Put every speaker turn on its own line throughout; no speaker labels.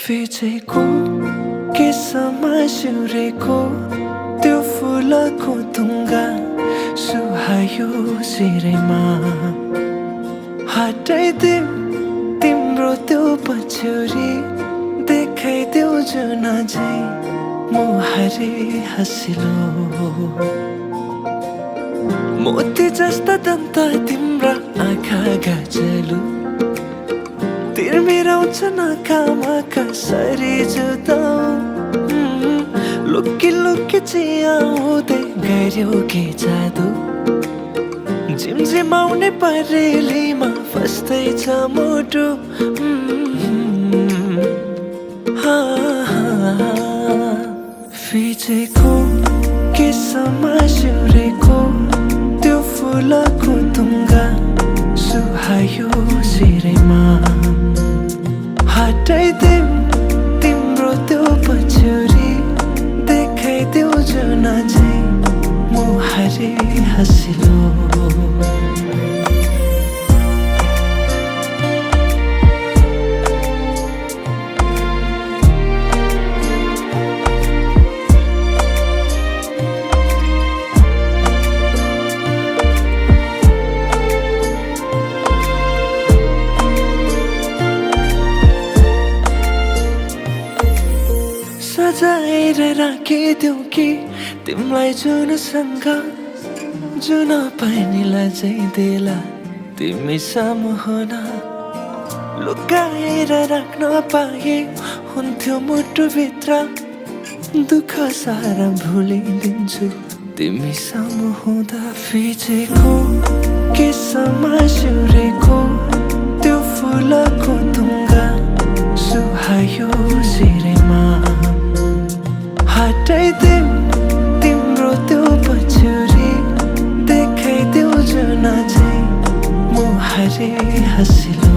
फिचेको केसमा सिउरेको त्यो फुलको तुङ्गा सुहायो सिरैमा हटाइदेऊ तिम्रो त्यो पछ्यौरी देखाइदेऊ जुन झै मुहारी हँसिलो मोती जस्ता दन्त तिम्रा आँखा गाजलु तिर्मिराउँछ नाकामा कसरी जुदाऊ लुकी लुकी चियाउँदै गऱ्यौ के जादु झिमझिमाउने परेलीमा फस्दैछ मुटु फिचेको केसमा सिउरेको त्यो फुलको तुङ्गा सुहायो सिरैमा हटाइदेऊ तिम्रो त्यो पछ्यौरी देखाइदेऊ जुन झै मुहारी हँसिलो सजाएर राखिदेऊ कि तिमीलाई जुनसँग जुन पानीलाई चाहिँ देला तिमी सामु हुन लुकाएर राख्न पाए हुन्थ्यो मुटुभित्र दुःख सारा भुलिदिन्छु तिमी सामु हुँदा फिचेको केसमा सिउरेको त्यो फुलको तुङ्गा सुहायो सिरैमा हटाइदेऊ तिम्रो त्यो पछ्यौरी देखाइदेऊ जुन झै मुहारी हँसिलो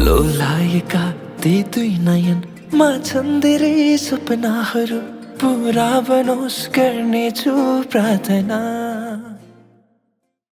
लोलाएका ती दुई नयनमा छन् धेरै सपनाहरू पुरा बनोस् गर्नेछु प्रार्थना